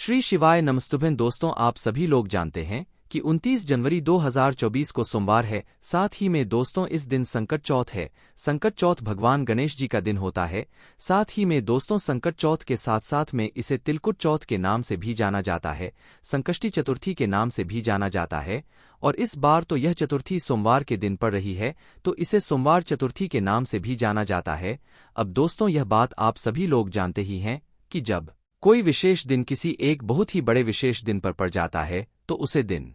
श्री शिवाय नमस्तुभ्यं। दोस्तों, आप सभी लोग जानते हैं कि 29 जनवरी 2024 को सोमवार है। साथ ही में दोस्तों इस दिन संकट चौथ है। संकट चौथ भगवान गणेश जी का दिन होता है। साथ ही में दोस्तों संकट चौथ के साथ साथ में इसे तिलकुट चौथ के नाम से भी जाना जाता है, संकष्टी चतुर्थी के नाम से भी जाना जाता है। और इस बार तो यह चतुर्थी सोमवार के दिन पड़ रही है, तो इसे सोमवार चतुर्थी के नाम से भी जाना जाता है। अब दोस्तों यह बात आप सभी लोग जानते ही हैं कि जब कोई विशेष दिन किसी एक बहुत ही बड़े विशेष दिन पर पड़ जाता है तो उसे दिन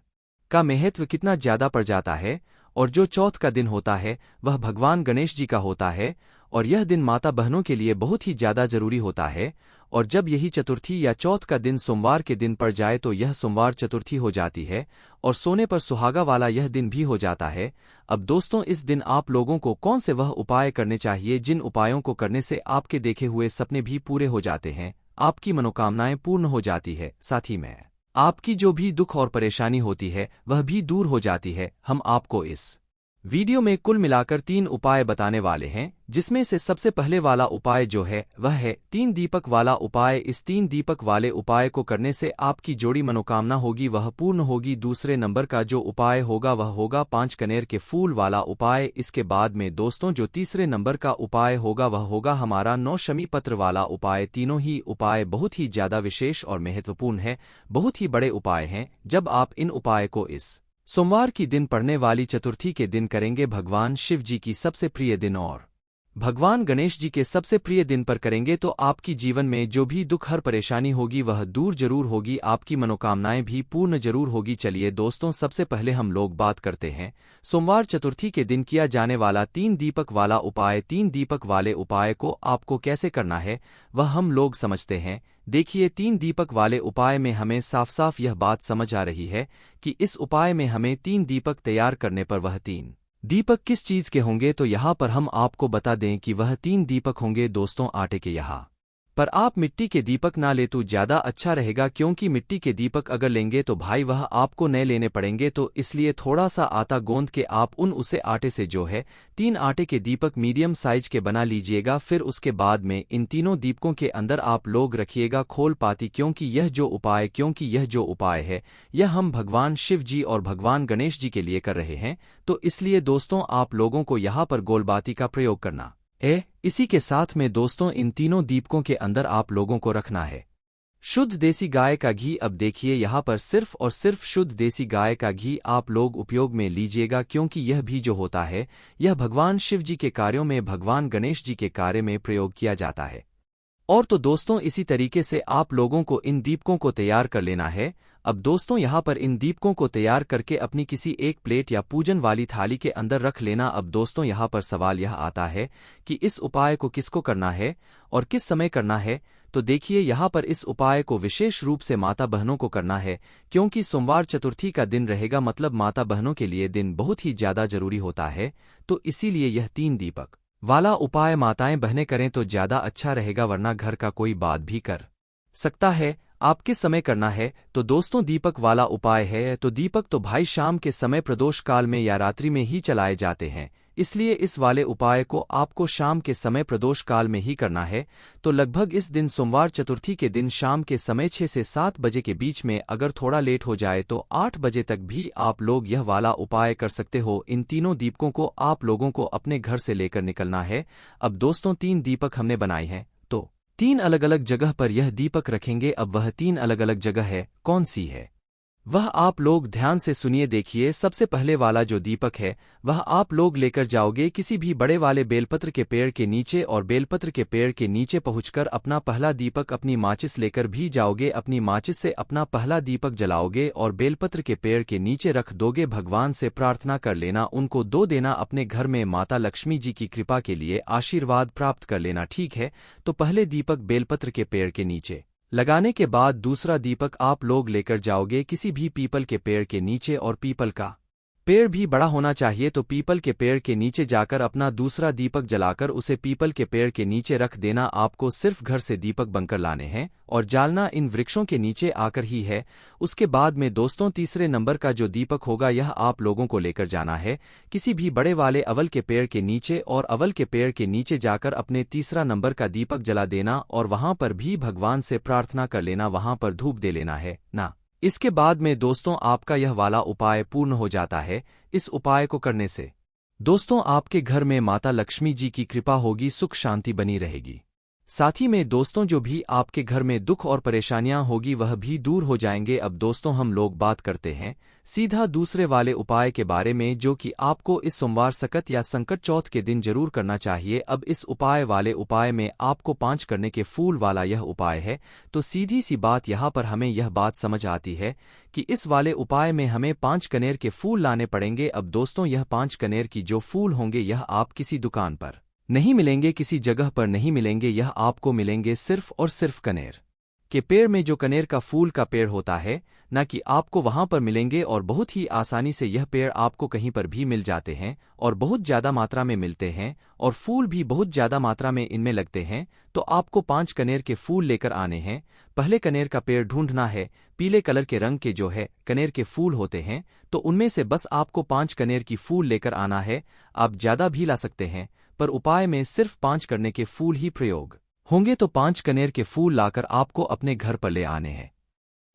का महत्व कितना ज्यादा पड़ जाता है। और जो चौथ का दिन होता है वह भगवान गणेश जी का होता है, और यह दिन माता बहनों के लिए बहुत ही ज्यादा जरूरी होता है। और जब यही चतुर्थी या चौथ का दिन सोमवार के दिन पड़ जाए तो यह सोमवार चतुर्थी हो जाती है, और सोने पर सुहागा वाला यह दिन भी हो जाता है। अब दोस्तों इस दिन आप लोगों को कौन से वह उपाय करने चाहिए जिन उपायों को करने से आपके देखे हुए सपने भी पूरे हो जाते हैं, आपकी मनोकामनाएं पूर्ण हो जाती है, साथ ही में आपकी जो भी दुख और परेशानी होती है वह भी दूर हो जाती है। हम आपको इस वीडियो में कुल मिलाकर 3 उपाय बताने वाले हैं, जिसमें से सबसे पहले वाला उपाय जो है वह है 3 दीपक वाला उपाय। इस 3 दीपक वाले उपाय को करने से आपकी जोड़ी मनोकामना होगी वह पूर्ण होगी। दूसरे नंबर का जो उपाय होगा वह होगा 5 कनेर के फूल वाला उपाय। इसके बाद में दोस्तों जो तीसरे नंबर का उपाय होगा वह होगा हमारा 9 शमी पत्र वाला उपाय। तीनों ही उपाय बहुत ही ज्यादा विशेष और महत्वपूर्ण है, बहुत ही बड़े उपाय हैं। जब आप इन उपाय को इस सोमवार की दिन पड़ने वाली चतुर्थी के दिन करेंगे, भगवान शिव जी की सबसे प्रिय दिन और भगवान गणेश जी के सबसे प्रिय दिन पर करेंगे, तो आपकी जीवन में जो भी दुख हर परेशानी होगी वह दूर जरूर होगी, आपकी मनोकामनाएं भी पूर्ण जरूर होगी। चलिए दोस्तों सबसे पहले हम लोग बात करते हैं सोमवार चतुर्थी के दिन किया जाने वाला 3 दीपक वाला उपाय। 3 दीपक वाले उपाय को आपको कैसे करना है वह हम लोग समझते हैं। देखिए 3 दीपक वाले उपाय में हमें साफ साफ यह बात समझ आ रही है कि इस उपाय में हमें 3 दीपक तैयार करने पर वह 3 दीपक किस चीज के होंगे, तो यहाँ पर हम आपको बता दें कि वह 3 दीपक होंगे दोस्तों आटे के। यहाँ पर आप मिट्टी के दीपक ना ले तो ज्यादा अच्छा रहेगा, क्योंकि मिट्टी के दीपक अगर लेंगे तो भाई वह आपको नए लेने पड़ेंगे। तो इसलिए थोड़ा सा आटा गोंद के आप उसे आटे से जो है 3 आटे के दीपक मीडियम साइज के बना लीजिएगा। फिर उसके बाद में इन तीनों दीपकों के अंदर आप लोग रखिएगा खोल पाती, क्योंकि यह जो उपाय है यह हम भगवान शिव जी और भगवान गणेश जी के लिए कर रहे हैं। तो इसलिए दोस्तों आप लोगों को यहाँ पर गोलबाती का प्रयोग करना है। इसी के साथ में दोस्तों इन तीनों दीपकों के अंदर आप लोगों को रखना है शुद्ध देसी गाय का घी। अब देखिए यहाँ पर सिर्फ और सिर्फ शुद्ध देसी गाय का घी आप लोग उपयोग में लीजिएगा, क्योंकि यह भी जो होता है यह भगवान शिव जी के कार्यों में, भगवान गणेश जी के कार्य में प्रयोग किया जाता है। और तो दोस्तों इसी तरीके से आप लोगों को इन दीपकों को तैयार कर लेना है। अब दोस्तों यहाँ पर इन दीपकों को तैयार करके अपनी किसी एक प्लेट या पूजन वाली थाली के अंदर रख लेना। अब दोस्तों यहाँ पर सवाल यह आता है कि इस उपाय को किसको करना है और किस समय करना है। तो देखिए यहाँ पर इस उपाय को विशेष रूप से माता बहनों को करना है, क्योंकि सोमवार चतुर्थी का दिन रहेगा, मतलब माता बहनों के लिए दिन बहुत ही ज्यादा जरूरी होता है। तो इसीलिए यह 3 दीपक वाला उपाय माताएं बहनें करें तो ज्यादा अच्छा रहेगा, वरना घर का कोई बात भी कर सकता है। आप किस समय करना है, तो दोस्तों दीपक वाला उपाय है तो दीपक तो भाई शाम के समय प्रदोष काल में या रात्रि में ही चलाए जाते हैं, इसलिए इस वाले उपाय को आपको शाम के समय प्रदोष काल में ही करना है। तो लगभग इस दिन सोमवार चतुर्थी के दिन शाम के समय 6 से 7 बजे के बीच में, अगर थोड़ा लेट हो जाए तो 8 बजे तक भी आप लोग यह वाला उपाय कर सकते हो। इन तीनों दीपकों को आप लोगों को अपने घर से लेकर निकलना है। अब दोस्तों 3 दीपक हमने बनाए हैं, तो 3 अलग अलग जगह पर यह दीपक रखेंगे। अब वह 3 अलग अलग जगह है, कौन सी है वह आप लोग ध्यान से सुनिए। देखिए सबसे पहले वाला जो दीपक है वह आप लोग लेकर जाओगे किसी भी बड़े वाले बेलपत्र के पेड़ के नीचे, और बेलपत्र के पेड़ के नीचे पहुंचकर अपना पहला दीपक अपनी माचिस लेकर भी जाओगे। अपनी माचिस से अपना पहला दीपक जलाओगे और बेलपत्र के पेड़ के नीचे रख दोगे। भगवान से प्रार्थना कर लेना, उनको दो देना, अपने घर में माता लक्ष्मी जी की कृपा के लिए आशीर्वाद प्राप्त कर लेना, ठीक है। तो पहले दीपक बेलपत्र के पेड़ के नीचे लगाने के बाद दूसरा दीपक आप लोग लेकर जाओगे किसी भी पीपल के पेड़ के नीचे, और पीपल का पेड़ भी बड़ा होना चाहिए, तो पीपल के पेड़ के नीचे जाकर अपना दूसरा दीपक जलाकर उसे पीपल के पेड़ के नीचे रख देना। आपको सिर्फ घर से दीपक बनकर लाने हैं और जालना इन वृक्षों के नीचे आकर ही है। उसके बाद में दोस्तों तीसरे नंबर का जो दीपक होगा यह आप लोगों को लेकर जाना है किसी भी बड़े वाले अवल के पेड़ के नीचे, और अवल के पेड़ के नीचे जाकर अपने तीसरा नंबर का दीपक जला देना और वहां पर भी भगवान से प्रार्थना कर लेना, वहां पर धूप दे लेना है ना। इसके बाद में दोस्तों आपका यह वाला उपाय पूर्ण हो जाता है। इस उपाय को करने से दोस्तों आपके घर में माता लक्ष्मी जी की कृपा होगी, सुख शांति बनी रहेगी। साथ ही में दोस्तों जो भी आपके घर में दुख और परेशानियां होगी वह भी दूर हो जाएंगे। अब दोस्तों हम लोग बात करते हैं सीधा दूसरे वाले उपाय के बारे में, जो कि आपको इस सोमवार सकत या संकट चौथ के दिन जरूर करना चाहिए। अब इस उपाय वाले उपाय में आपको 5 करने के फूल वाला यह उपाय है। तो सीधी सी बात यहाँ पर हमें यह बात समझ आती है कि इस वाले उपाय में हमें 5 कनेर के फूल लाने पड़ेंगे। अब दोस्तों यह 5 कनेर की जो फूल होंगे यह आप किसी दुकान पर नहीं मिलेंगे, किसी जगह पर नहीं मिलेंगे, यह आपको मिलेंगे सिर्फ और सिर्फ कनेर के पेड़ में, जो कनेर का फूल का पेड़ होता है, न कि आपको वहां पर मिलेंगे। और बहुत ही आसानी से यह पेड़ आपको कहीं पर भी मिल जाते हैं और बहुत ज्यादा मात्रा में मिलते हैं और फूल भी बहुत ज्यादा मात्रा में इनमें लगते हैं। तो आपको 5 कनेर के फूल लेकर आने हैं। पहले कनेर का पेड़ ढूंढना है, पीले कलर के रंग के जो है कनेर के फूल होते हैं, तो उनमें से बस आपको 5 कनेर की फूल लेकर आना है। आप ज्यादा भी ला सकते हैं, पर उपाय में सिर्फ 5 करने के फूल ही प्रयोग होंगे। तो 5 कनेर के फूल लाकर आपको अपने घर पर ले आने हैं।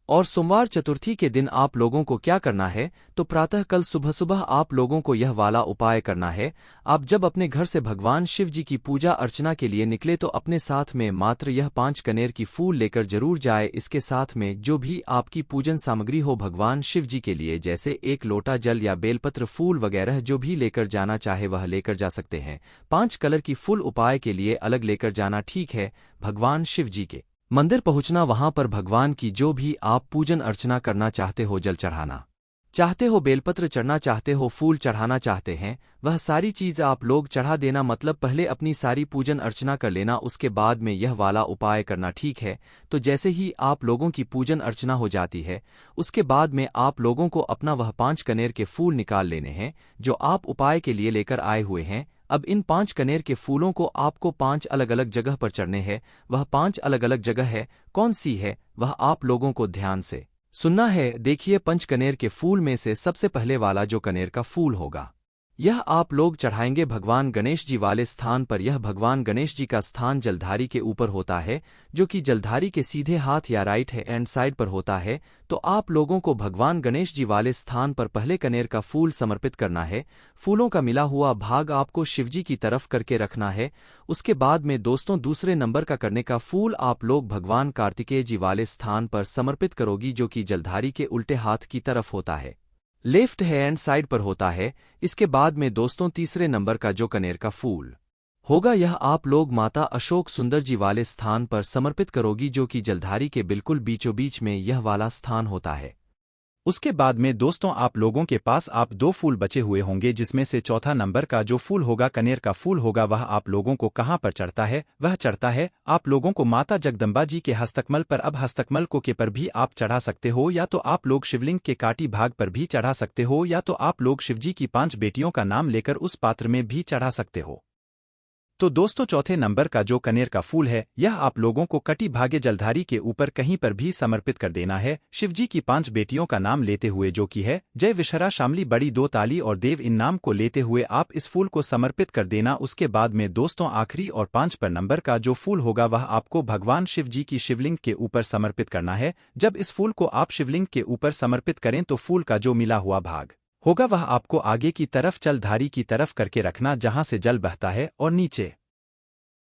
और सोमवार चतुर्थी के दिन आप लोगों को क्या करना है, तो प्रातः कल सुबह सुबह आप लोगों को यह वाला उपाय करना है। आप जब अपने घर से भगवान शिव जी की पूजा अर्चना के लिए निकले तो अपने साथ में मात्र यह 5 कनेर की फूल लेकर जरूर जाए। इसके साथ में जो भी आपकी पूजन सामग्री हो भगवान शिव जी के लिए, जैसे 1 लोटा जल या बेलपत्र फूल वगैरह जो भी लेकर जाना चाहे वह लेकर जा सकते हैं। 5 कलर की फूल उपाय के लिए अलग लेकर जाना ठीक है। भगवान शिव जी के मंदिर पहुंचना, वहां पर भगवान की जो भी आप पूजन अर्चना करना चाहते हो, जल चढ़ाना चाहते हो, बेलपत्र चढ़ना चाहते हो, फूल चढ़ाना चाहते हैं, वह सारी चीज आप लोग चढ़ा देना। मतलब पहले अपनी सारी पूजन अर्चना कर लेना, उसके बाद में यह वाला उपाय करना ठीक है। तो जैसे ही आप लोगों की पूजन अर्चना हो जाती है उसके बाद में आप लोगों को अपना वह 5 कनेर के फूल निकाल लेने हैं जो आप उपाय के लिए लेकर आए हुए हैं। अब इन 5 कनेर के फूलों को आपको 5 अलग अलग जगह पर चढ़ने हैं। वह 5 अलग अलग जगह है, कौन सी है वह आप लोगों को ध्यान से सुनना है। देखिए 5 कनेर के फूल में से सबसे पहले वाला जो कनेर का फूल होगा यह आप लोग चढ़ाएंगे भगवान गणेश जी वाले स्थान पर। यह भगवान गणेश जी का स्थान जलधारी के ऊपर होता है, जो कि जलधारी के सीधे हाथ या राइट हैंड साइड पर होता है। तो आप लोगों को भगवान गणेश जी वाले स्थान पर पहले कनेर का फूल समर्पित करना है। फूलों का मिला हुआ भाग आपको शिवजी की तरफ करके रखना है। उसके बाद में दोस्तों दूसरे नंबर का करने का फूल आप लोग भगवान कार्तिकेय जी वाले स्थान पर समर्पित करोगी, जो कि जलधारी के उल्टे हाथ की तरफ होता है, लेफ्ट हैंड साइड पर होता है। इसके बाद में दोस्तों तीसरे नंबर का जो कनेर का फूल होगा यह आप लोग माता अशोक सुंदर जी वाले स्थान पर समर्पित करोगी, जो कि जलधारी के बिल्कुल बीचों बीच में यह वाला स्थान होता है। उसके बाद में दोस्तों आप लोगों के पास आप 2 फूल बचे हुए होंगे, जिसमें से चौथा नंबर का जो फूल होगा कनेर का फूल होगा, वह आप लोगों को कहां पर चढ़ता है, वह चढ़ता है आप लोगों को माता जगदम्बा जी के हस्तकमल पर। अब हस्तकमल को के पर भी आप चढ़ा सकते हो, या तो आप लोग शिवलिंग के काटी भाग पर भी चढ़ा सकते हो, या तो आप लोग शिवजी की 5 बेटियों का नाम लेकर उस पात्र में भी चढ़ा सकते हो। तो दोस्तों चौथे नंबर का जो कनेर का फूल है यह आप लोगों को कटी भागे जलधारी के ऊपर कहीं पर भी समर्पित कर देना है, शिवजी की 5 बेटियों का नाम लेते हुए, जो कि है जय विशरा शामली बड़ी 2 ताली और देव, इन नाम को लेते हुए आप इस फूल को समर्पित कर देना। उसके बाद में दोस्तों आखिरी और 5 पर नंबर का जो फूल होगा वह आपको भगवान शिव जी की शिवलिंग के ऊपर समर्पित करना है। जब इस फूल को आप शिवलिंग के ऊपर समर्पित करें तो फूल का जो मिला हुआ भाग होगा वह आपको आगे की तरफ जलधारी की तरफ करके रखना, जहां से जल बहता है और नीचे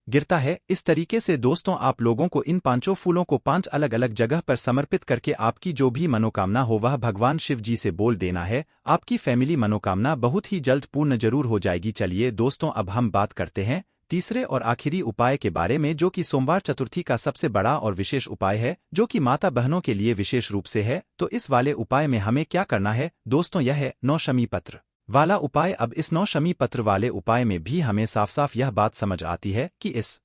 गिरता है। इस तरीके से दोस्तों आप लोगों को इन 5 फूलों को 5 अलग अलग जगह पर समर्पित करके आपकी जो भी मनोकामना हो वह भगवान शिव जी से बोल देना है। आपकी फैमिली मनोकामना बहुत ही जल्द पूर्ण जरूर हो जाएगी। चलिए दोस्तों अब हम बात करते हैं तीसरे और आखिरी उपाय के बारे में, जो कि सोमवार चतुर्थी का सबसे बड़ा और विशेष उपाय है, जो कि माता बहनों के लिए विशेष रूप से है। तो इस वाले उपाय में हमें क्या करना है दोस्तों, यह है 9 शमी पत्र वाला उपाय। अब इस 9 शमी पत्र वाले उपाय में भी हमें साफ साफ यह बात समझ आती है कि इस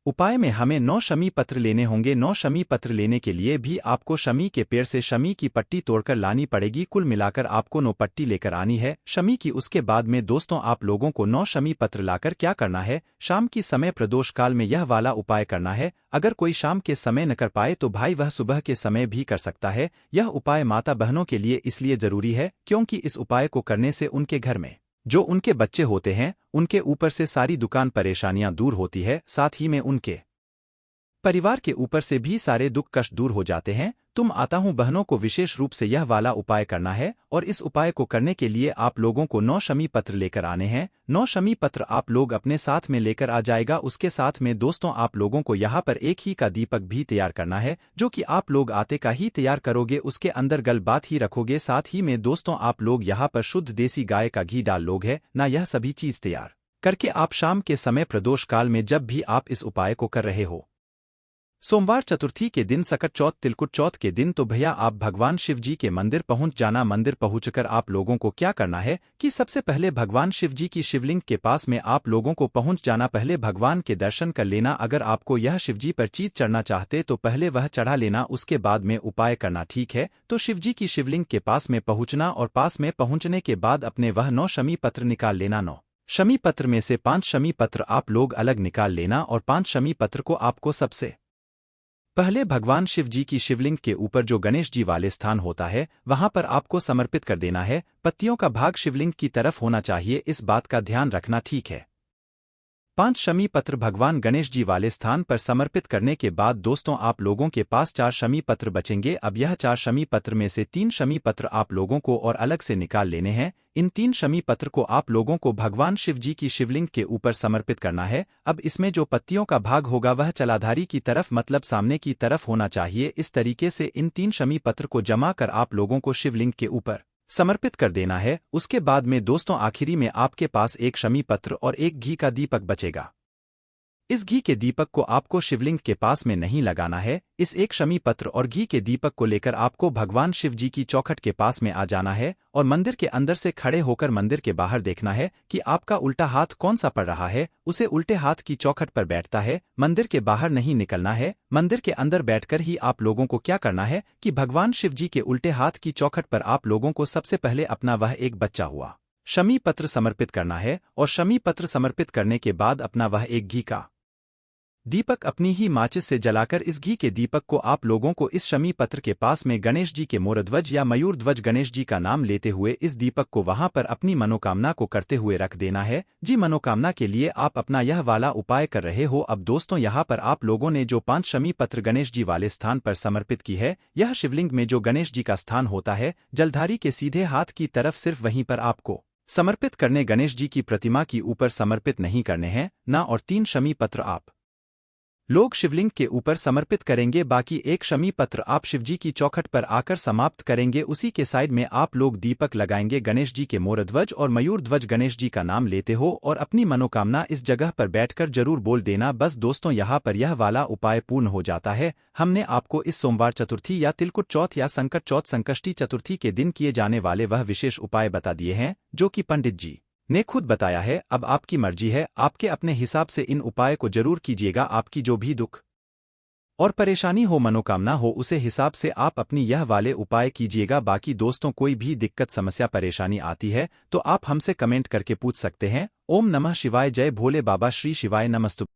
उपाय में हमें 9 शमी पत्र लेने होंगे। 9 शमी पत्र लेने के लिए भी आपको शमी के पेड़ से शमी की पट्टी तोड़कर लानी पड़ेगी। कुल मिलाकर आपको 9 पट्टी लेकर आनी है शमी की। उसके बाद में दोस्तों आप लोगों को 9 शमी पत्र लाकर क्या करना है, शाम की समय प्रदोष काल में यह वाला उपाय करना है। अगर कोई शाम के समय न कर पाए तो भाई वह सुबह के समय भी कर सकता है। यह उपाय माता बहनों के लिए इसलिए जरूरी है क्योंकि इस उपाय को करने से उनके घर में जो उनके बच्चे होते हैं उनके ऊपर से सारी दुकान परेशानियां दूर होती है, साथ ही में उनके परिवार के ऊपर से भी सारे दुख कष्ट दूर हो जाते हैं। तुम आता हूं बहनों को विशेष रूप से यह वाला उपाय करना है और इस उपाय को करने के लिए आप लोगों को 9 शमी पत्र लेकर आने हैं। 9 शमी पत्र आप लोग अपने साथ में लेकर आ जाएगा। उसके साथ में दोस्तों आप लोगों को यहाँ पर एक ही का दीपक भी तैयार करना है जो कि आप लोग आते का ही तैयार करोगे, उसके अंदर गल बात ही रखोगे। साथ ही में दोस्तों आप लोग यहाँ पर शुद्ध देसी गाय का घी डाल लोगे ना। यह सभी चीज तैयार करके आप शाम के समय प्रदोष काल में जब भी आप इस उपाय को कर रहे हो, सोमवार चतुर्थी के दिन, सकट चौथ, तिलकुट चौथ के दिन, तो भैया आप भगवान शिव जी के मंदिर पहुंच जाना। मंदिर पहुंचकर आप लोगों को क्या करना है कि सबसे पहले भगवान शिव जी की शिवलिंग के पास में आप लोगों को पहुंच जाना। पहले भगवान के दर्शन कर लेना। अगर आपको यह शिव जी पर चीज चढ़ना चाहते तो पहले वह चढ़ा लेना, उसके बाद में उपाय करना, ठीक है। तो शिव जी की शिवलिंग के पास में पहुंचना और पास में पहुंचने के बाद अपने वह 9 शमी पत्र निकाल लेना। 9 शमी पत्र में से 5 शमी पत्र आप लोग अलग निकाल लेना और 5 शमी पत्र को आपको सबसे पहले भगवान शिव जी की शिवलिंग के ऊपर जो गणेश जी वाले स्थान होता है वहां पर आपको समर्पित कर देना है। पत्तियों का भाग शिवलिंग की तरफ होना चाहिए, इस बात का ध्यान रखना, ठीक है। 5 शमी पत्र भगवान गणेश जी वाले स्थान पर समर्पित करने के बाद दोस्तों आप लोगों के पास 4 शमी पत्र बचेंगे। अब यह 4 शमी पत्र में से 3 शमी पत्र आप लोगों को और अलग से निकाल लेने हैं। इन 3 शमी पत्र को आप लोगों को भगवान शिव जी की शिवलिंग के ऊपर समर्पित करना है। अब इसमें जो पत्तियों का भाग होगा वह चलाधारी की तरफ मतलब सामने की तरफ होना चाहिए। इस तरीके से इन 3 शमी पत्र को जमा कर आप लोगों को शिवलिंग के ऊपर समर्पित कर देना है। उसके बाद में दोस्तों आखिरी में आपके पास 1 शमी पत्र और 1 घी का दीपक बचेगा। इस घी के दीपक को आपको शिवलिंग के पास में नहीं लगाना है। इस 1 शमी पत्र और घी के दीपक को लेकर आपको भगवान शिव जी की चौखट के पास में आ जाना है और मंदिर के अंदर से खड़े होकर मंदिर के बाहर देखना है कि आपका उल्टा हाथ कौन सा पड़ रहा है, उसे उल्टे हाथ की चौखट पर बैठता है। मंदिर के बाहर नहीं निकलना है। मंदिर के अंदर बैठकर ही आप लोगों को क्या करना है कि भगवान शिव जी के उल्टे हाथ की चौखट पर आप लोगों को सबसे पहले अपना वह एक बच्चा हुआ शमी पत्र समर्पित करना है और शमी पत्र समर्पित करने के बाद अपना वह एक घी का दीपक अपनी ही माचिस से जलाकर इस घी के दीपक को आप लोगों को इस शमी पत्र के पास में गणेश जी के मोरध्वज या मयूर ध्वज गणेश जी का नाम लेते हुए इस दीपक को वहां पर अपनी मनोकामना को करते हुए रख देना है। जी मनोकामना के लिए आप अपना यह वाला उपाय कर रहे हो। अब दोस्तों यहाँ पर आप लोगों ने जो 5 शमी पत्र गणेश जी वाले स्थान पर समर्पित की है, यह शिवलिंग में जो गणेश जी का स्थान होता है जलधारी के सीधे हाथ की तरफ, सिर्फ वहीं पर आपको समर्पित करने। गणेश जी की प्रतिमा की ऊपर समर्पित नहीं करने हैं ना। और 3 शमी पत्र आप लोग शिवलिंग के ऊपर समर्पित करेंगे। बाकी 1 शमी पत्र आप शिवजी की चौखट पर आकर समाप्त करेंगे। उसी के साइड में आप लोग दीपक लगाएंगे। गणेश जी के मोरध्वज और मयूर ध्वज गणेश जी का नाम लेते हो और अपनी मनोकामना इस जगह पर बैठकर जरूर बोल देना। बस दोस्तों यहाँ पर यह वाला उपाय पूर्ण हो जाता है। हमने आपको इस सोमवार चतुर्थी या तिलकुट चौथ या संकट चौथ संकष्टी चतुर्थी के दिन किए जाने वाले वह विशेष उपाय बता दिए हैं जो कि पंडित जी ने खुद बताया है। अब आपकी मर्जी है, आपके अपने हिसाब से इन उपाय को जरूर कीजिएगा। आपकी जो भी दुख और परेशानी हो, मनोकामना हो, उसे हिसाब से आप अपनी यह वाले उपाय कीजिएगा। बाकी दोस्तों कोई भी दिक्कत समस्या परेशानी आती है तो आप हमसे कमेंट करके पूछ सकते हैं। ओम नमः शिवाय। जय भोले बाबा। श्री शिवाय नमस्तु।